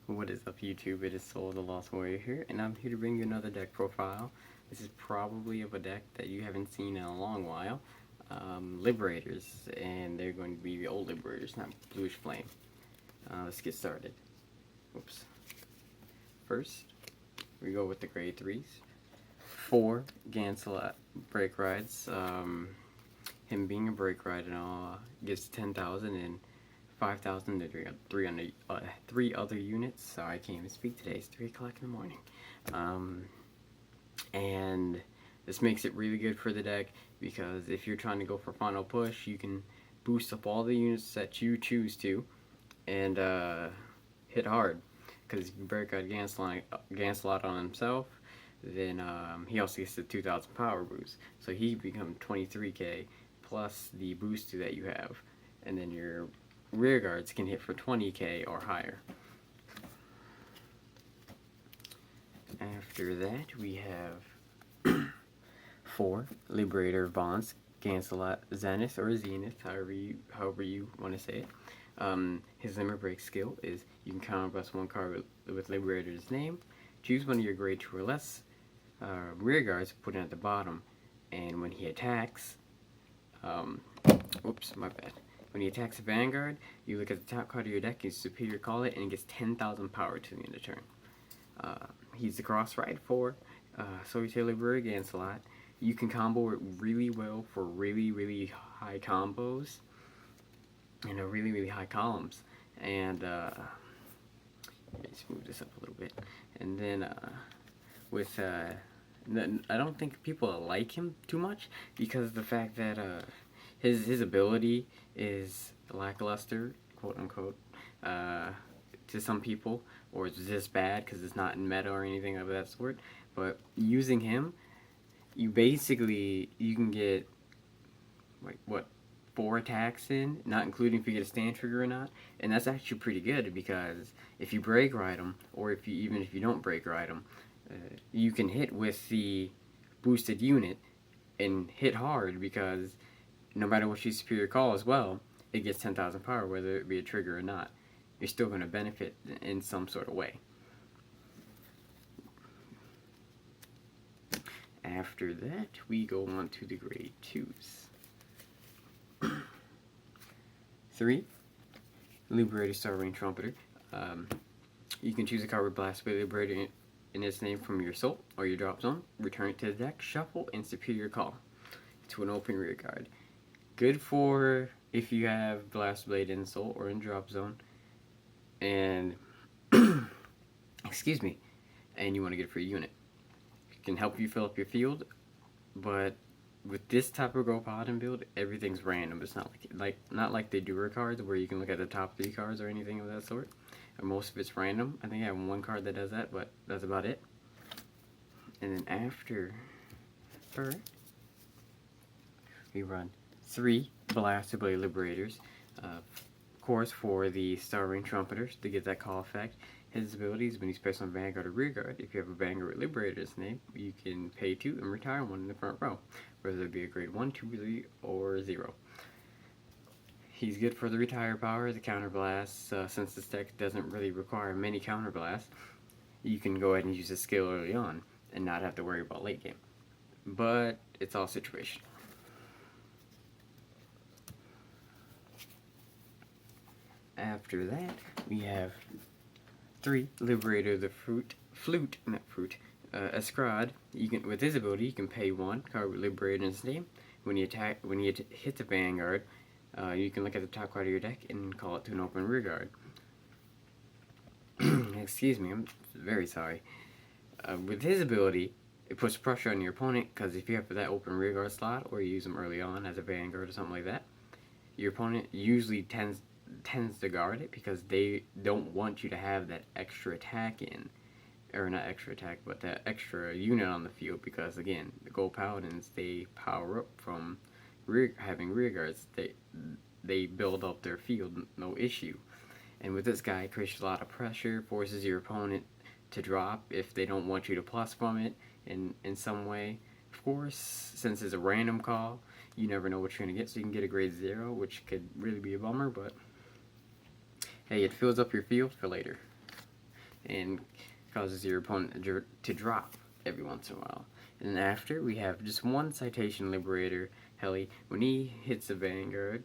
What is up, YouTube? It is Soul the Lost Warrior here, and I'm here to bring you another deck profile. This is probably of a deck that you haven't seen in a long while. Liberators, and they're going to be the old Liberators, not Bluish Flame. Let's get started. Oops. First, we go with the grade 3s. 4 Gansalot break rides. Him being a break ride and all gives 10,000 and 5,000 to 3 other units. Sorry, I can't even speak today. It's 3 o'clock in the morning. And this makes it really good for the deck because if you're trying to go for final push, you can boost up all the units that you choose and hit hard. Because if you break out Gansalot on himself, then he also gets the 2,000 power boost. So he becomes 23k plus the booster that you have. And then your rear guards can hit for 20k or higher. After that, we have 4 Liberator bonds, Gansalot Zenith or Zenith, however you want to say it. His limit break skill is you can counterblast 1 card with Liberator's name. Choose one of your grade 2 or less rear guards, put it at the bottom, and when he attacks, whoops, my bad. When he attacks a Vanguard, you look at the top card of your deck, you superior call it, and it gets 10,000 power to the end of turn. He's the cross ride for Solitaire Liberator Gansalot. You can combo it really well for really high combos and really high columns. And let's move this up a little bit. And then with I don't think people like him too much because of the fact that his ability is lackluster, quote unquote, to some people, or it's just bad because it's not in meta or anything of that sort. But using him, you can get like what, 4 attacks in, not including if you get a stand trigger or not, and that's actually pretty good because if you break ride him, or even if you don't break ride him, you can hit with the boosted unit and hit hard because no matter what you superior call as well, it gets 10,000 power whether it be a trigger or not. You're still going to benefit in some sort of way. After that, we go on to the grade 2s. 3 Liberator Star Ring Trumpeter. You can choose a card with Blast Away Liberator in its name from your soul or your drop zone. Return it to the deck, shuffle, and superior call to an open rear guard. Good for if you have Blast Blade in soul or in drop zone, and excuse me, and you want to get a free unit. It can help you fill up your field, but with this type of Go Paladin build, everything's random. It's not like the Dura cards where you can look at the top 3 cards or anything of that sort. And most of it's random. I think I have 1 card that does that, but that's about it. And then after her, we run 3 Blast Blade Liberators. Of course, for the Star Ring Trumpeters to get that call effect. His abilities when he's placed on Vanguard or Rear Guard. If you have a Vanguard Liberator's name, you can pay 2 and retire 1 in the front row, whether it be a grade 1, 2, 3, or 0. He's good for the retire power, the counterblast. Since this deck doesn't really require many counterblasts, you can go ahead and use his skill early on and not have to worry about late game. But it's all situational. After that, we have 3 Liberator the Escrad. With his ability, you can pay 1 card with Liberator in his name. When he hits a Vanguard, you can look at the top card of your deck and call it to an open rear guard. Excuse me, I'm very sorry. With his ability, it puts pressure on your opponent because if you have that open rear guard slot, or you use them early on as a Vanguard or something like that, your opponent usually tends to guard it because they don't want you to have that extra attack or not extra attack, but that extra unit on the field because again, the Gold Paladins, they power up from having rear guards. They build up their field, no issue. And with this guy, it creates a lot of pressure, forces your opponent to drop if they don't want you to plus from it in some way. Of course, since it's a random call, you never know what you're going to get, so you can get a grade 0, which could really be a bummer, but hey, it fills up your field for later. and causes your opponent to drop every once in a while. And then after, we have just one Citation Liberator heli. When he hits the Vanguard,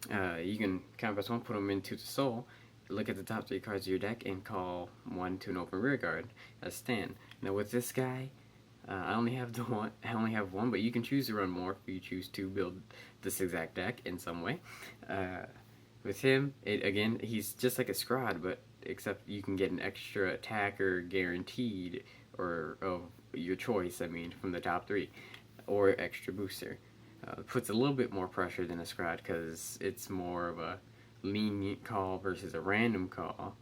you can count press 1, put him into the soul, look at the top 3 cards of your deck, and call 1 to an open rear guard as stand. Now with this guy, I only have one, but you can choose to run more if you choose to build this exact deck in some way. With him, again, he's just like a Scrod, but except you can get an extra attacker guaranteed, or of your choice, I mean, from the top 3, or extra booster. Puts a little bit more pressure than a Scrod because it's more of a lenient call versus a random call.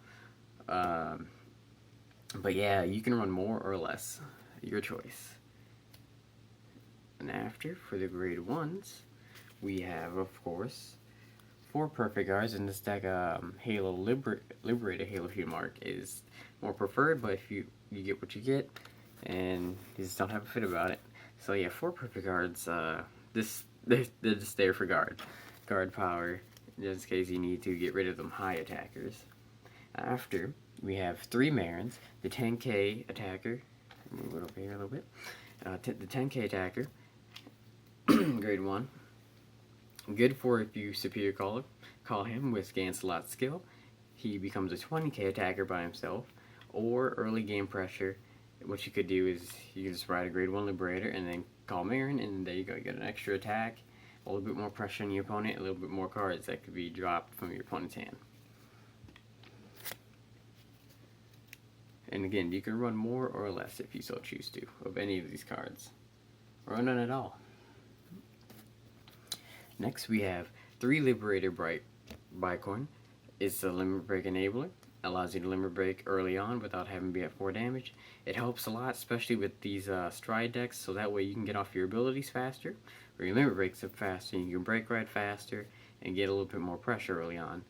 But yeah, you can run more or less, your choice. And after, for the grade 1s, we have, of course, 4 perfect guards. In this deck, Halo Liberator Halo Field Mark is more preferred, but if you get what you get, and you just don't have a fit about it. So yeah, 4 perfect guards. They're just there for guard power, just in case you need to get rid of them high attackers. After, we have 3 Marins, the 10k attacker, move it over here a little bit, the 10k attacker, grade 1, good for if you superior call him with Ganslot skill. He becomes a 20k attacker by himself, or early game pressure. What you could do is you can just ride a grade 1 Liberator and then call Marin, and there you go, you get an extra attack, a little bit more pressure on your opponent, a little bit more cards that could be dropped from your opponent's hand. And again, you can run more or less if you so choose to, of any of these cards, or none at all. Next we have 3 Liberator Bicorn. It's a Limit Break enabler. Allows you to limit break early on without having to be at 4 damage. It helps a lot, especially with these stride decks, so that way you can get off your abilities faster, or your limit breaks up faster, and you can break ride faster and get a little bit more pressure early on.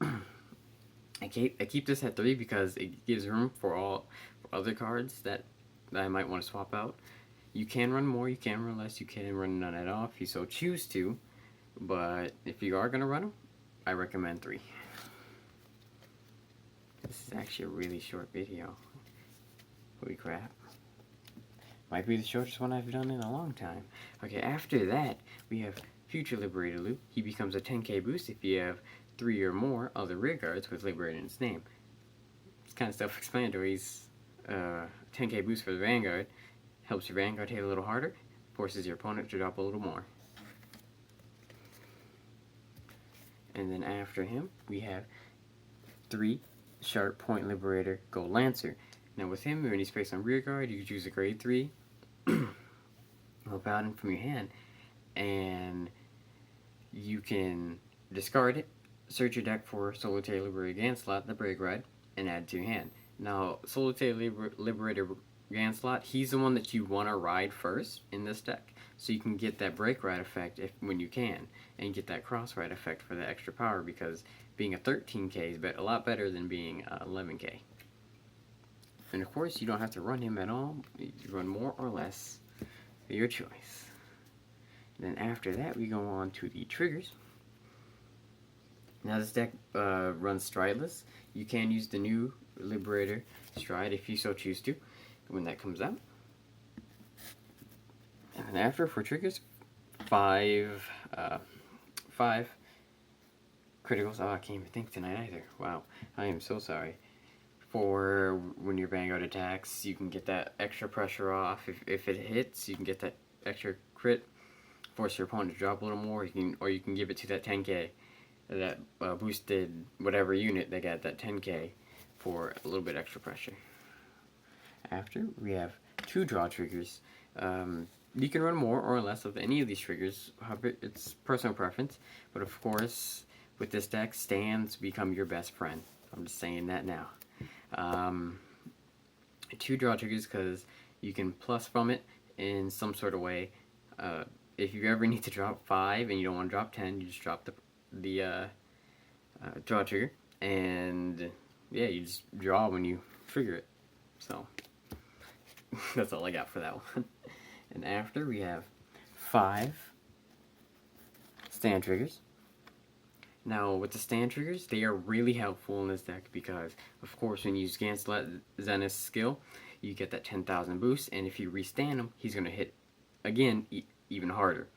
I keep this at 3 because it gives room for other cards that I might want to swap out. You can run more, you can run less, you can run none at all if you so choose to, but if you are going to run them, I recommend 3. This is actually a really short video. Holy crap. Might be the shortest one I've done in a long time. Okay, after that, we have Future Liberator Loop. He becomes a 10k boost if you have 3 or more other rear guards with Liberator in its name. It's kind of self-explanatory. He's 10k boost for the Vanguard. Helps your Vanguard hit a little harder. Forces your opponent to drop a little more. And then after him, we have 3 Sharp Point Liberator Gold Lancer. Now with him, when he's placed on rear guard, you can choose a grade 3. Whip out him from your hand, and you can discard it, search your deck for Solitaire Liberator Ganslot, the break ride, and add to your hand. Now, Solitaire Liberator Ganslot, he's the one that you want to ride first in this deck, so you can get that break ride effect when you can, and get that cross ride effect for the extra power, because being a 13k is a lot better than being 11k. And of course, you don't have to run him at all. You run more or less, your choice. Then after that, we go on to the triggers. Now this deck runs strideless. You can use the new Liberator stride if you so choose to, when that comes out. And after, for triggers, 5 criticals. Oh, I can't even think tonight either. Wow, I am so sorry. For when your Vanguard attacks, you can get that extra pressure off. If it hits, you can get that extra crit. Force your opponent to drop a little more. Or you can give it to that 10k, that boosted whatever unit they got that 10k for a little bit extra pressure. After, we have 2 draw triggers. You can run more or less of any of these triggers. However, it's personal preference. But of course, with this deck, stands become your best friend. I'm just saying that now. 2 draw triggers because you can plus from it in some sort of way. If you ever need to drop 5 and you don't want to drop 10, you just drop the draw trigger, and yeah, you just draw when you trigger it. So that's all I got for that one. And after, we have 5 stand triggers. Now, with the stand triggers, they are really helpful in this deck because, of course, when you use Zenith's skill, you get that 10,000 boost, and if you restand him, he's going to hit, again, even harder.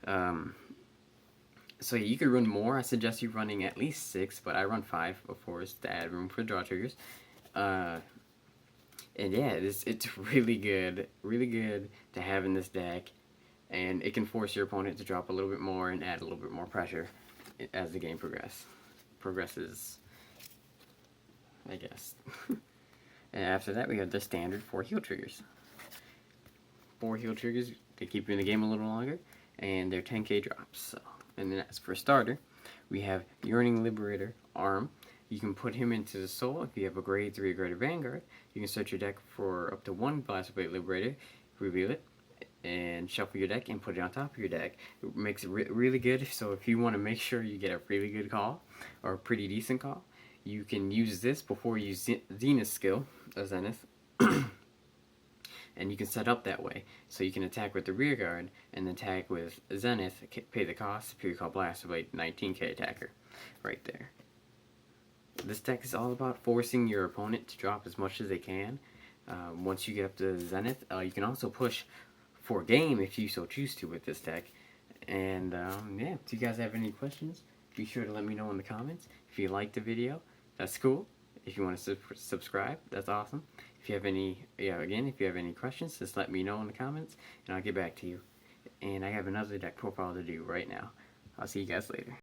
So yeah, you could run more. I suggest you running at least 6, but I run 5, of course, to add room for draw triggers. And yeah, it's really good to have in this deck, and it can force your opponent to drop a little bit more and add a little bit more pressure as the game progresses, I guess. And after that, we have the standard 4 heal triggers. 4 heal triggers, they keep you in the game a little longer, and they're 10k drops. So, and then as for starter, we have Yearning Liberator Arm. You can put him into the soul if you have a grade 3 or greater Vanguard. You can search your deck for up to 1 Glass Plate Liberator, reveal it, and shuffle your deck and put it on top of your deck. It makes it really good, so if you want to make sure you get a really good call, or a pretty decent call, you can use this before you use Zenith's skill, Zenith, and you can set up that way. So you can attack with the rear guard, and then attack with Zenith, pay the cost, Superior Call Blast Blade, 19k attacker, right there. This deck is all about forcing your opponent to drop as much as they can. Once you get up to Zenith, you can also push for game if you so choose to with this deck. And yeah, if you guys have any questions, be sure to let me know in the comments. If you liked the video, that's cool. If you want to subscribe, that's awesome. If you have any, if you have any questions, just let me know in the comments, and I'll get back to you. And I have another deck profile to do right now. I'll see you guys later.